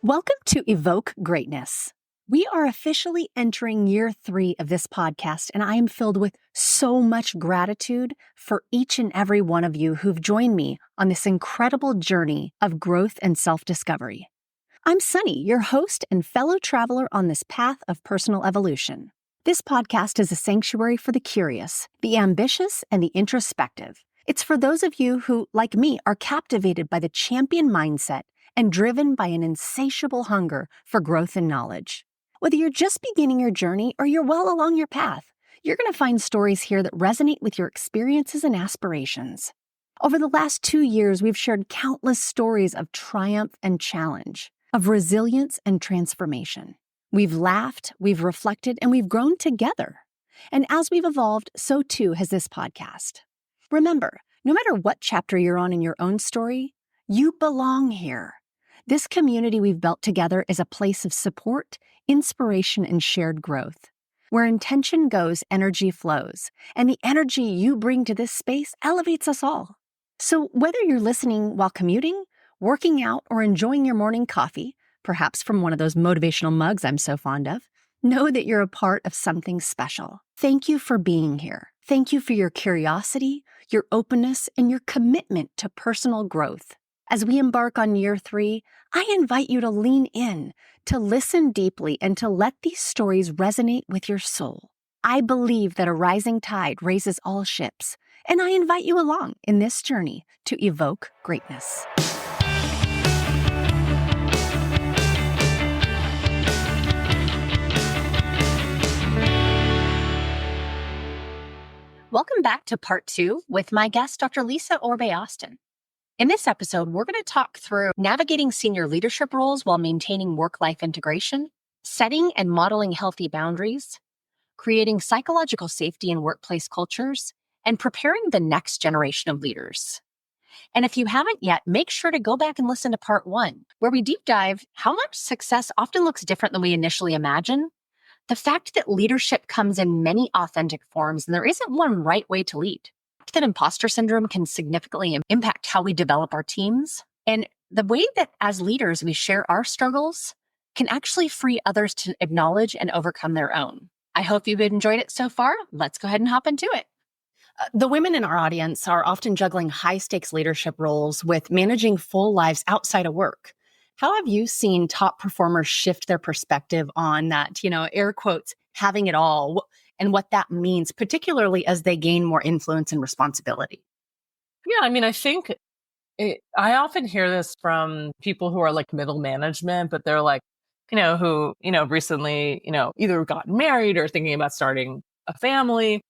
Welcome to Evoke Greatness. We are officially entering year 3 of this podcast, and I am filled with so much gratitude for each and every one of you who've joined me on this incredible journey of growth and self-discovery. I'm Sunny, your host and fellow traveler on this path of personal evolution. This podcast is a sanctuary for the curious, the ambitious, and the introspective. It's for those of you who, like me, are captivated by the champion mindset and driven by an insatiable hunger for growth and knowledge. Whether you're just beginning your journey or you're well along your path, you're going to find stories here that resonate with your experiences and aspirations. Over the last 2 years, we've shared countless stories of triumph and challenge, of resilience and transformation. We've laughed, we've reflected, and we've grown together. And as we've evolved, so too has this podcast. Remember, no matter what chapter you're on in your own story, you belong here. This community we've built together is a place of support, inspiration, and shared growth. Where intention goes, energy flows, and the energy you bring to this space elevates us all. So whether you're listening while commuting, working out, or enjoying your morning coffee, perhaps from one of those motivational mugs I'm so fond of, know that you're a part of something special. Thank you for being here. Thank you for your curiosity, your openness, and your commitment to personal growth. As we embark on year 3, I invite you to lean in, to listen deeply, and to let these stories resonate with your soul. I believe that a rising tide raises all ships, and I invite you along in this journey to evoke greatness. Welcome back to part 2 with my guest, Dr. Lisa Orbe-Austin. In this episode, we're going to talk through navigating senior leadership roles while maintaining work-life integration, setting and modeling healthy boundaries, creating psychological safety in workplace cultures, and preparing the next generation of leaders. And if you haven't yet, make sure to go back and listen to part 1, where we deep dive how much success often looks different than we initially imagine, the fact that leadership comes in many authentic forms and there isn't one right way to lead, that impostor syndrome can significantly impact how we develop our teams, and the way that as leaders we share our struggles can actually free others to acknowledge and overcome their own. I hope you've enjoyed it so far. Let's go ahead and hop into it. The women in our audience are often juggling high-stakes leadership roles with managing full lives outside of work. How have you seen top performers shift their perspective on that, air quotes, having it all, and what that means, particularly as they gain more influence and responsibility? Yeah, I think I often hear this from people who are like middle management, but they're like, who, recently, either gotten married or thinking about starting a family.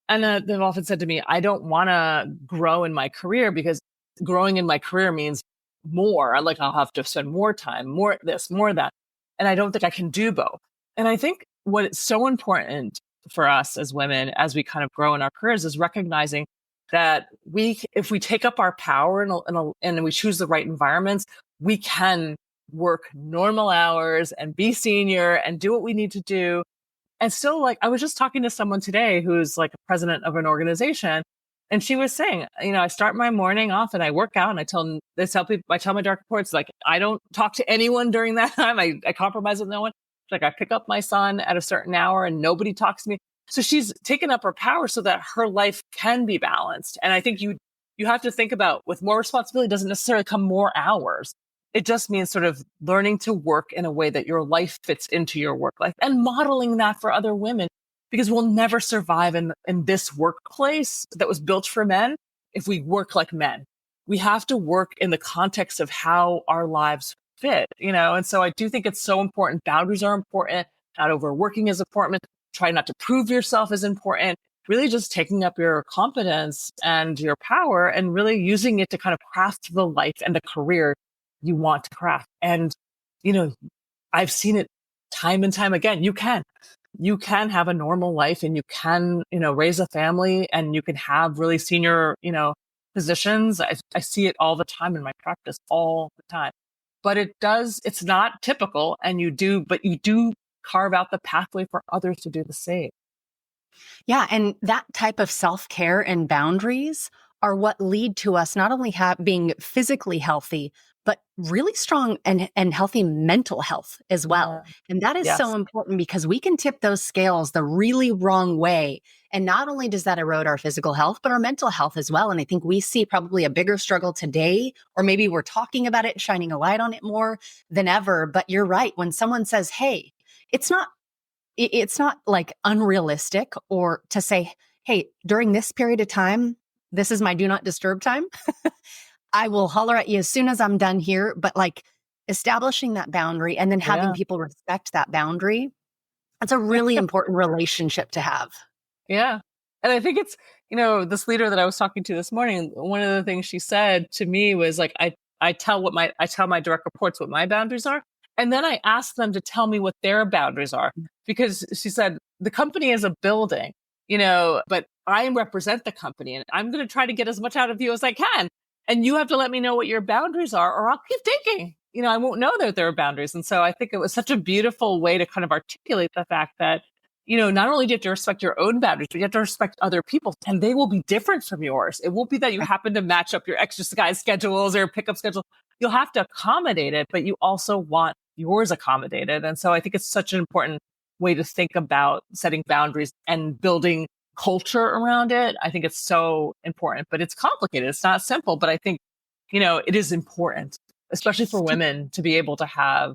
And they've often said to me, I don't want to grow in my career because growing in my career means more. Like I'll have to spend more time, more this, more that. And I don't think I can do both. And I think what is so important for us as women, as we kind of grow in our careers, is recognizing that if we take up our power and we choose the right environments, we can work normal hours and be senior and do what we need to do. And still, like, I was just talking to someone today who's like a president of an organization, and she was saying, I start my morning off and I work out, and I tell my direct reports, like, I don't talk to anyone during that time. I compromise with no one. Like, I pick up my son at a certain hour and nobody talks to me. So she's taken up her power so that her life can be balanced. And I think you have to think about, with more responsibility doesn't necessarily come more hours. It just means sort of learning to work in a way that your life fits into your work life and modeling that for other women, because we'll never survive in this workplace that was built for men if we work like men. We have to work in the context of how our lives fit, and so I do think it's so important. Boundaries are important. Not overworking is important. Try not to prove yourself is important. Really just taking up your competence and your power and really using it to kind of craft the life and the career you want to craft. And, I've seen it time and time again. You can have a normal life, and you can, raise a family, and you can have really senior, positions. I see it all the time in my practice, all the time. But it's not typical, and you do carve out the pathway for others to do the same. Yeah, and that type of self-care and boundaries are what lead to us not only being physically healthy, but really strong and healthy mental health as well. Yeah. And that is so Yes. important because we can tip those scales the really wrong way. And not only does that erode our physical health, but our mental health as well. And I think we see probably a bigger struggle today, or maybe we're talking about it, shining a light on it more than ever. But you're right. When someone says, hey, it's not like unrealistic or to say, hey, during this period of time, this is my do not disturb time. I will holler at you as soon as I'm done here. But like establishing that boundary and then having Yeah. people respect that boundary, that's a really important relationship to have. Yeah. And I think it's, this leader that I was talking to this morning, one of the things she said to me was like, I tell my direct reports what my boundaries are. And then I ask them to tell me what their boundaries are, because she said the company is a building, but I represent the company and I'm going to try to get as much out of you as I can. And you have to let me know what your boundaries are, or I'll keep digging. I won't know that there are boundaries. And so I think it was such a beautiful way to kind of articulate the fact that, not only do you have to respect your own boundaries, but you have to respect other people's, and they will be different from yours. It won't be that you happen to match up your extra guys' schedules or pickup schedule. You'll have to accommodate it, but you also want yours accommodated. And so I think it's such an important way to think about setting boundaries and building culture around it. I think it's so important, but it's complicated. It's not simple, but I think, it is important, especially for women, to be able to have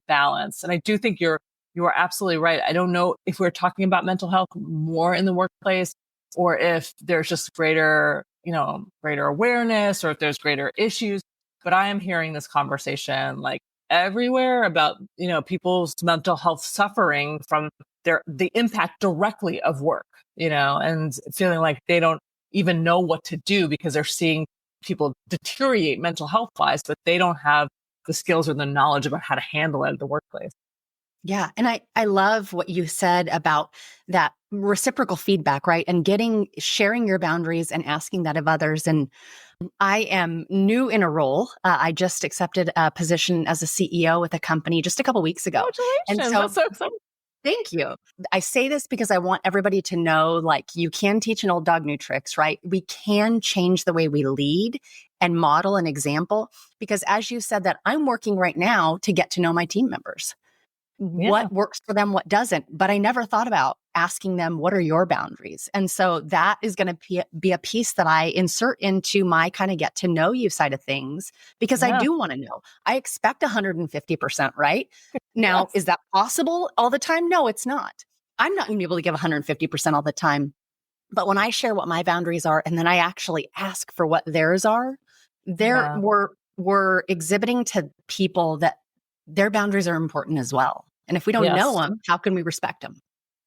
balance. And I do think you are absolutely right. I don't know if we're talking about mental health more in the workplace, or if there's just greater awareness, or if there's greater issues. But I am hearing this conversation like everywhere about, people's mental health suffering from the impact directly of work, and feeling like they don't even know what to do because they're seeing people deteriorate mental health wise, but they don't have the skills or the knowledge about how to handle it at the workplace. Yeah. And I love what you said about that reciprocal feedback, right? And sharing your boundaries and asking that of others. And I am new in a role. I just accepted a position as a CEO with a company just a couple weeks ago. And Congratulations. so That's so exciting. thank you. I say this because I want everybody to know, like, you can teach an old dog new tricks, right? We can change the way we lead and model an example, because as you said, that I'm working right now to get to know my team members. Yeah. What works for them, what doesn't. But I never thought about asking them, what are your boundaries? And so that is going to be a piece that I insert into my kind of get to know you side of things, because I Yeah. do want to know. I expect 150%, right? Now, Yes. is that possible all the time? No, it's not. I'm not going to be able to give 150% all the time. But when I share what my boundaries are, and then I actually ask for what theirs are, Yeah. we're exhibiting to people that their boundaries are important as well. And if we don't know Yes. them, how can we respect them?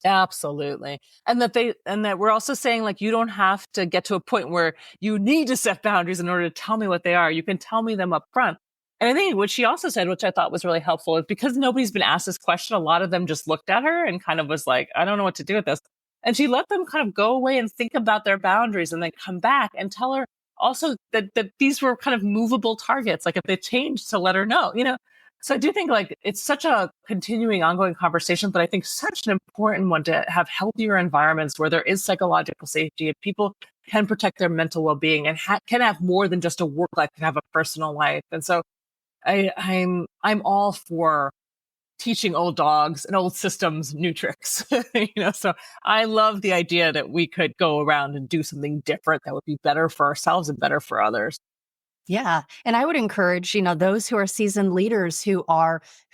Absolutely. And that we're also saying, like, you don't have to get to a point where you need to set boundaries in order to tell me what they are. You can tell me them up front. And I think what she also said, which I thought was really helpful, is because nobody's been asked this question, a lot of them just looked at her and kind of was like, I don't know what to do with this. And she let them kind of go away and think about their boundaries and then come back and tell her also that these were kind of movable targets. Like if they changed, to let her know. So I do think like it's such a continuing, ongoing conversation, but I think such an important one to have healthier environments where there is psychological safety and people can protect their mental well-being and can have more than just a work life, can have a personal life. And so I'm all for teaching old dogs and old systems new tricks. So I love the idea that we could go around and do something different that would be better for ourselves and better for others. Yeah. And I would encourage, those who are seasoned leaders who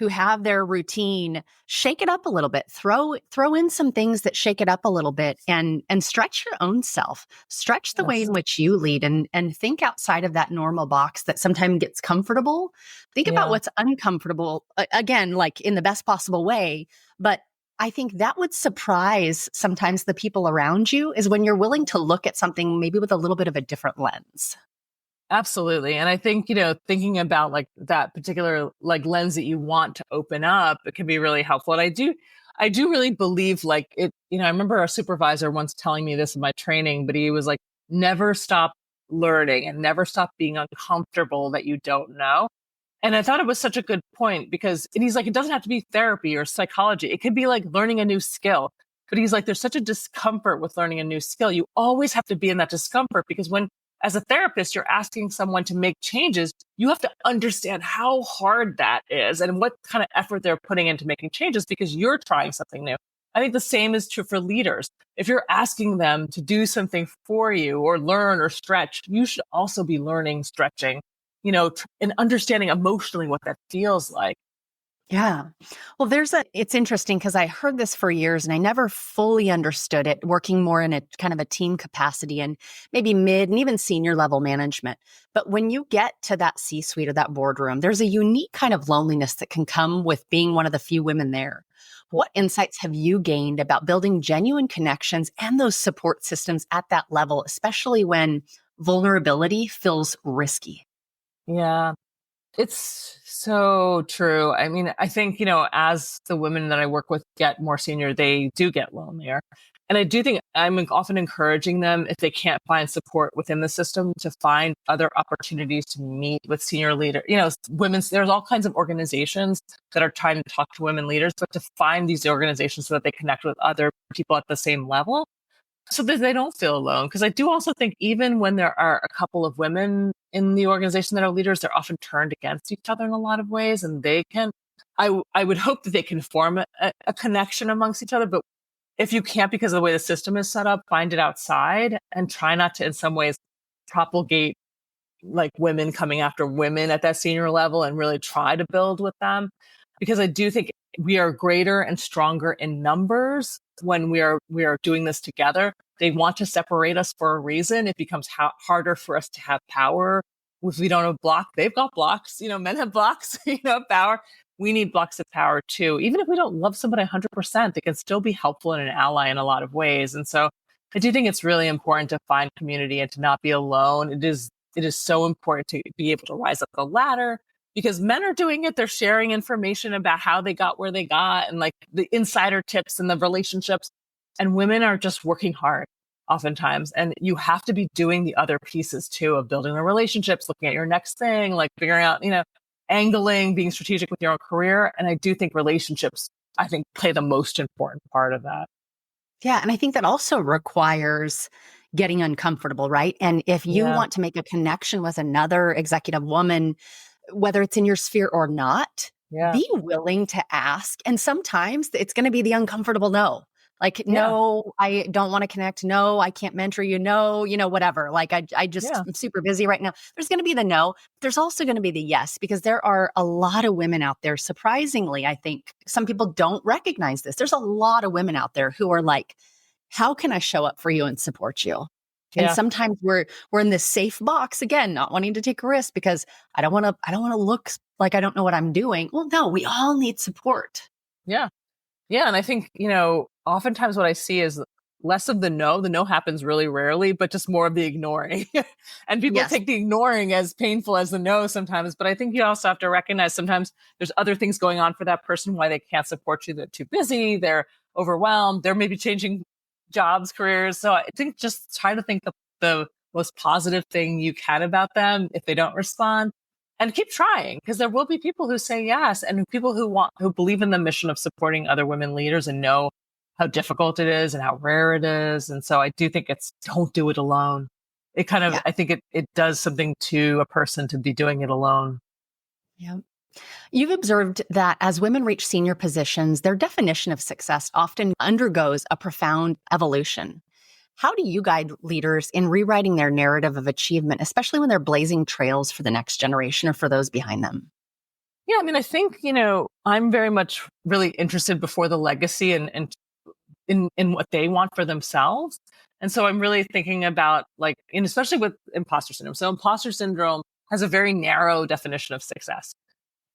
have their routine, shake it up a little bit, throw in some things that shake it up a little bit and stretch your own self, stretch the way Yes. in which you lead and think outside of that normal box that sometimes gets comfortable. Think about Yeah. what's uncomfortable, again, like in the best possible way. But I think that would surprise sometimes the people around you, is when you're willing to look at something maybe with a little bit of a different lens. Absolutely. And I think, thinking about like that particular like lens that you want to open up, it can be really helpful. And I do really believe like it, I remember a supervisor once telling me this in my training, but he was like, never stop learning and never stop being uncomfortable that you don't know. And I thought it was such a good point and he's like, it doesn't have to be therapy or psychology. It could be like learning a new skill. But he's like, there's such a discomfort with learning a new skill. You always have to be in that discomfort, because as a therapist, you're asking someone to make changes. You have to understand how hard that is and what kind of effort they're putting into making changes because you're trying something new. I think the same is true for leaders. If you're asking them to do something for you or learn or stretch, you should also be learning, stretching, and understanding emotionally what that feels like. Yeah. Well, it's interesting because I heard this for years and I never fully understood it, working more in a kind of a team capacity and maybe mid and even senior level management. But when you get to that C-suite or that boardroom, there's a unique kind of loneliness that can come with being one of the few women there. What insights have you gained about building genuine connections and those support systems at that level, especially when vulnerability feels risky? Yeah. It's so true. I mean, I think, as the women that I work with get more senior, they do get lonelier. And I do think I'm often encouraging them, if they can't find support within the system, to find other opportunities to meet with senior leaders. There's all kinds of organizations that are trying to talk to women leaders, but to find these organizations so that they connect with other people at the same level so that they don't feel alone. Because I do also think even when there are a couple of women in the organization that are leaders, they're often turned against each other in a lot of ways. And I would hope that they can form a connection amongst each other. But if you can't, because of the way the system is set up, find it outside and try not to, in some ways, propagate like women coming after women at that senior level and really try to build with them. Because I do think we are greater and stronger in numbers when we are doing this together. They want to separate us for a reason. It becomes harder for us to have power if we don't have block. They've got blocks, men have blocks, power. We need blocks of power too. Even if we don't love somebody 100%, they can still be helpful and an ally in a lot of ways. And so I do think it's really important to find community and to not be alone. It is so important to be able to rise up the ladder because men are doing it. They're sharing information about how they got where they got and like the insider tips and the relationships. And women are just working hard oftentimes. And you have to be doing the other pieces too of building the relationships, looking at your next thing, like figuring out, angling, being strategic with your own career. And I do think relationships, I think, play the most important part of that. Yeah. And I think that also requires getting uncomfortable, right? And if you Yeah. want to make a connection with another executive woman, whether it's in your sphere or not, Yeah. be willing to ask. And sometimes it's going to be the uncomfortable no. Like, Yeah. no, I don't want to connect. No, I can't mentor you. No, whatever. Like, Yeah. I'm super busy right now. There's going to be the no. There's also going to be the yes, because there are a lot of women out there. Surprisingly, I think some people don't recognize this. There's a lot of women out there who are like, how can I show up for you and support you? And Yeah. sometimes we're in this safe box again, not wanting to take a risk because I don't want to look like I don't know what I'm doing. Well, no, we all need support. Yeah. Yeah. And I think, oftentimes what I see is less of the no. The no happens really rarely, but just more of the ignoring. And people Yes. take the ignoring as painful as the no sometimes. But I think you also have to recognize sometimes there's other things going on for that person why they can't support you. They're too busy, they're overwhelmed, they're maybe changing jobs, careers. So I think just try to think the most positive thing you can about them if they don't respond and keep trying because there will be people who say yes and people who believe in the mission of supporting other women leaders and know how difficult it is and how rare it is. And so I do think don't do it alone. It kind of, Yeah. I think it does something to a person to be doing it alone. Yeah. You've observed that as women reach senior positions, their definition of success often undergoes a profound evolution. How do you guide leaders in rewriting their narrative of achievement, especially when they're blazing trails for the next generation or for those behind them? Yeah. I mean, I think, I'm very much really interested before the legacy and in what they want for themselves. And so I'm really thinking about like, and especially with imposter syndrome. So imposter syndrome has a very narrow definition of success,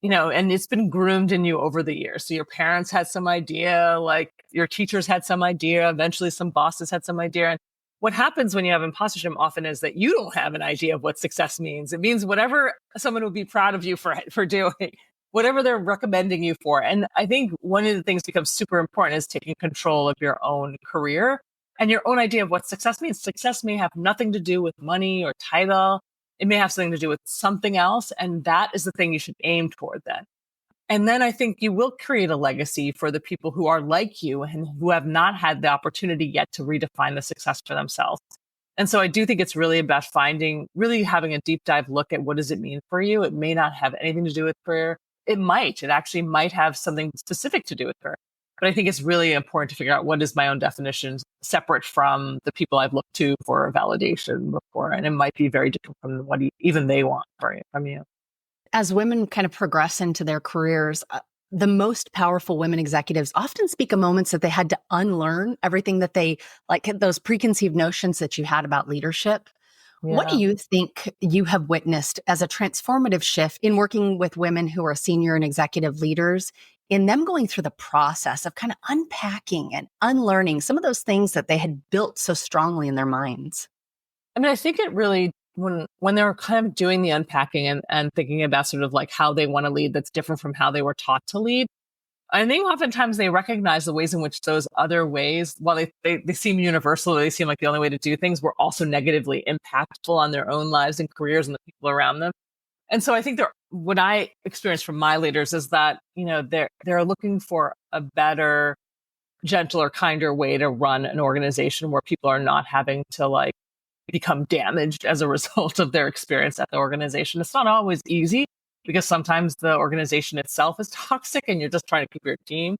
and it's been groomed in you over the years. So your parents had some idea, like your teachers had some idea, eventually some bosses had some idea. And what happens when you have imposter syndrome often is that you don't have an idea of what success means. It means whatever someone would be proud of you for doing, whatever they're recommending you for. And I think one of the things becomes super important is taking control of your own career and your own idea of what success means. Success may have nothing to do with money or title. It may have something to do with something else. And that is the thing you should aim toward then. And then I think you will create a legacy for the people who are like you and who have not had the opportunity yet to redefine the success for themselves. And so I do think it's really about really having a deep dive look at what does it mean for you. It may not have anything to do with career. It actually might have something specific to do with career. But I think it's really important to figure out what is my own definition separate from the people I've looked to for validation before. And it might be very different from what even they want from you. As women kind of progress into their careers, the most powerful women executives often speak of moments that they had to unlearn everything that they, like those preconceived notions that you had about leadership. Yeah. What do you think you have witnessed as a transformative shift in working with women who are senior and executive leaders, in them going through the process of kind of unpacking and unlearning some of those things that they had built so strongly in their minds? I mean, I think it really, when they're kind of doing the unpacking and thinking about sort of like how they want to lead that's different from how they were taught to lead, I think oftentimes they recognize the ways in which those other ways, while they seem universal, they seem like the only way to do things, were also negatively impactful on their own lives and careers and the people around them. And so I think what I experience from my leaders is that, they're looking for a better, gentler, kinder way to run an organization where people are not having to like become damaged as a result of their experience at the organization. It's not always easy because sometimes the organization itself is toxic and you're just trying to keep your team,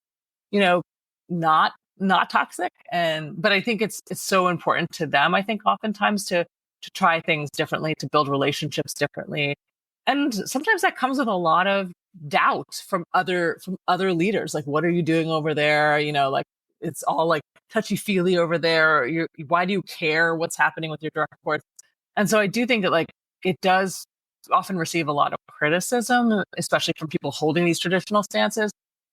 you know, not toxic. But I think it's so important to them, I think, oftentimes to try things differently, to build relationships differently. And sometimes that comes with a lot of doubt from other leaders. Like, what are you doing over there? Like it's all like touchy feely over there. Why do you care what's happening with your direct reports? And so I do think that like it does often receive a lot of criticism, especially from people holding these traditional stances.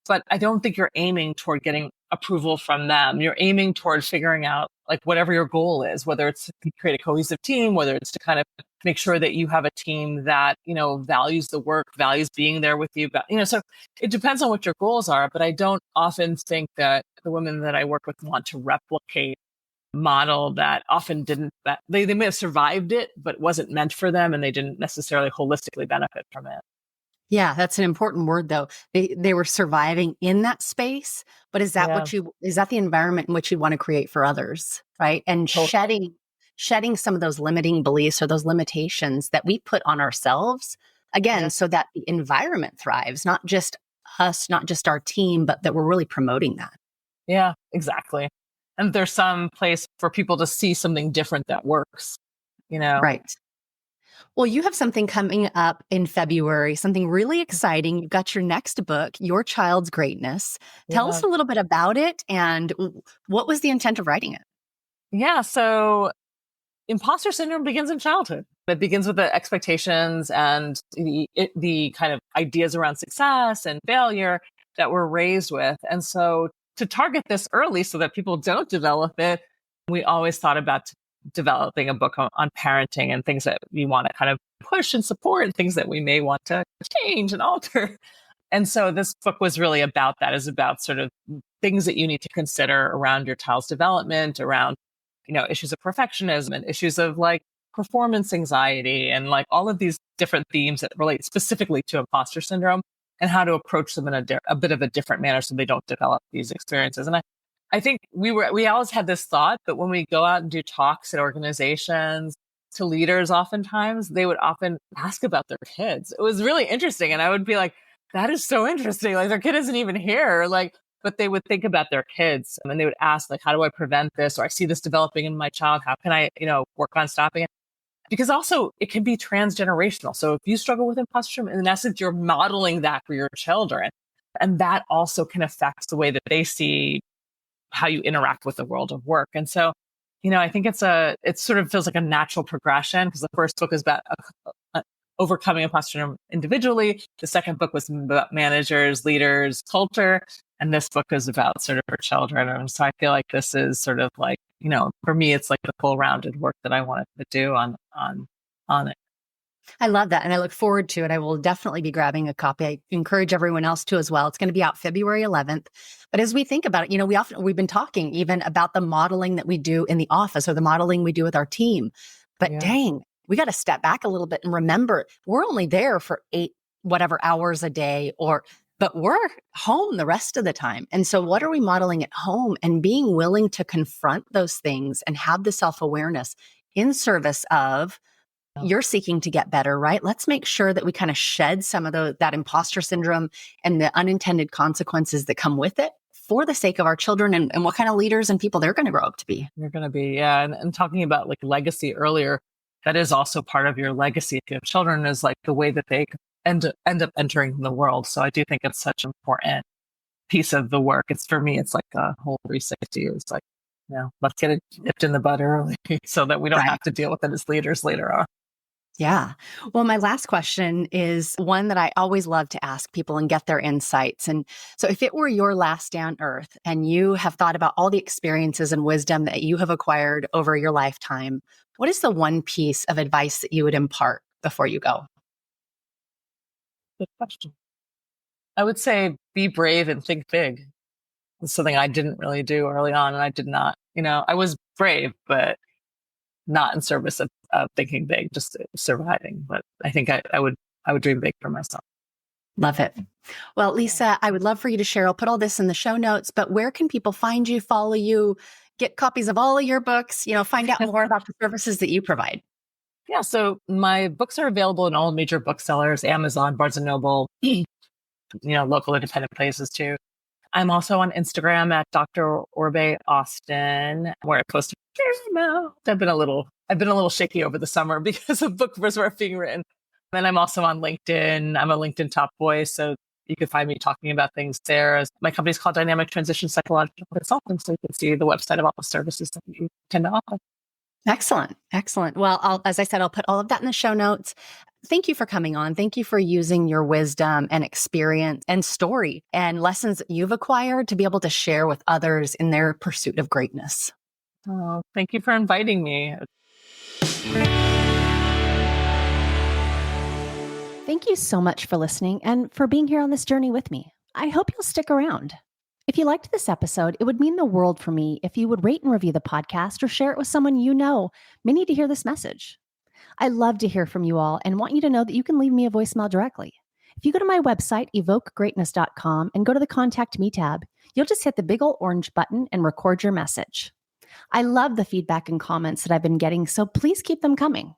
But I don't think you're aiming toward getting approval from them. You're aiming toward figuring out like whatever your goal is, whether it's to create a cohesive team, whether it's to kind of make sure that you have a team that, values the work, values being there with you. But, so it depends on what your goals are. But I don't often think that the women that I work with want to replicate model that often didn't, that they may have survived it, but it wasn't meant for them and they didn't necessarily holistically benefit from it. Yeah, that's an important word though. They were surviving in that space, but is that is that the environment in which you want to create for others, right? And shedding some of those limiting beliefs or those limitations that we put on ourselves, again, so that the environment thrives, not just us, not just our team, but that we're really promoting that. Yeah, exactly. And there's some place for people to see something different that works, Right. Well, you have something coming up in February, something really exciting. You've got your next book, Your Child's Greatness. Tell us a little bit about it and what was the intent of writing it? Yeah. So imposter syndrome begins in childhood. It begins with the expectations and the kind of ideas around success and failure that we're raised with. And so to target this early so that people don't develop it, we always thought about developing a book on parenting and things that we want to kind of push and support and things that we may want to change and alter. And so this book was really about that, is about sort of things that you need to consider around your child's development, around, issues of perfectionism and issues of like performance anxiety and like all of these different themes that relate specifically to imposter syndrome and how to approach them in a bit of a different manner so they don't develop these experiences. And I think we always had this thought, but when we go out and do talks at organizations to leaders, oftentimes they would often ask about their kids. It was really interesting. And I would be like, that is so interesting. Like their kid isn't even here. Like, but they would think about their kids and they would ask like, how do I prevent this? Or I see this developing in my child. How can I, work on stopping it? Because also it can be transgenerational. So if you struggle with imposter syndrome, in essence, you're modeling that for your children. And that also can affect the way that they see how you interact with the world of work. And so, I think it sort of feels like a natural progression because the first book is about overcoming imposter syndrome individually. The second book was about managers, leaders, culture. And this book is about sort of for children. And so I feel like this is sort of like, for me, it's like the full rounded work that I wanted to do on it. I love that. And I look forward to it. I will definitely be grabbing a copy. I encourage everyone else to as well. It's going to be out February 11th. But as we think about it, we've been talking even about the modeling that we do in the office or the modeling we do with our team. But dang, we got to step back a little bit and remember we're only there for 8 whatever hours a day, but we're home the rest of the time. And so what are we modeling at home? And being willing to confront those things and have the self-awareness in service of you're seeking to get better, right? Let's make sure that we kind of shed some of that imposter syndrome and the unintended consequences that come with it for the sake of our children and what kind of leaders and people they're going to grow up to be. They're going to be, yeah. And talking about like legacy earlier, that is also part of your legacy if you have children, is like the way that they end up entering the world. So I do think it's such an important piece of the work. It's, for me, it's like a whole 360. It's like, let's get it nipped in the bud early so that we don't have to deal with it as leaders later on. Yeah. Well, my last question is one that I always love to ask people and get their insights. And so if it were your last day on earth and you have thought about all the experiences and wisdom that you have acquired over your lifetime, what is the one piece of advice that you would impart before you go? Good question. I would say be brave and think big. It's something I didn't really do early on, and I did not, I was brave, but not in service of thinking big, just surviving. But I think I would dream big for myself. Love it. Well, Lisa, I would love for you to share. I'll put all this in the show notes, but where can people find you, follow you, get copies of all of your books, find out more about the services that you provide? Yeah. So my books are available in all major booksellers, Amazon, Barnes and Noble, local independent places too. I'm also on Instagram at Dr. Orbe-Austin, where I post a fair amount. I've been a little shaky over the summer because of book work being written. And I'm also on LinkedIn. I'm a LinkedIn top voice, so you can find me talking about things there. My company's called Dynamic Transition Psychological Consulting, so you can see the website of all the services that we tend to offer. Excellent. Excellent. Well, as I said, I'll put all of that in the show notes. Thank you for coming on. Thank you for using your wisdom and experience and story and lessons that you've acquired to be able to share with others in their pursuit of greatness. Oh, thank you for inviting me. Thank you so much for listening and for being here on this journey with me. I hope you'll stick around. If you liked this episode, it would mean the world for me if you would rate and review the podcast or share it with someone you know may need to hear this message. I love to hear from you all and want you to know that you can leave me a voicemail directly. If you go to my website, evokegreatness.com, and go to the Contact Me tab, you'll just hit the big old orange button and record your message. I love the feedback and comments that I've been getting, so please keep them coming.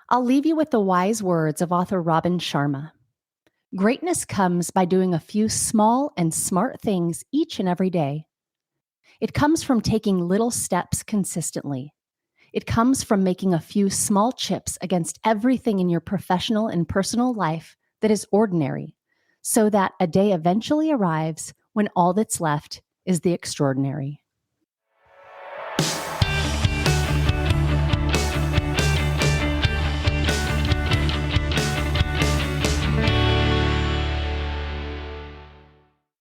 I'll leave you with the wise words of author Robin Sharma. Greatness comes by doing a few small and smart things each and every day. It comes from taking little steps consistently. It comes from making a few small chips against everything in your professional and personal life that is ordinary, so that a day eventually arrives when all that's left is the extraordinary.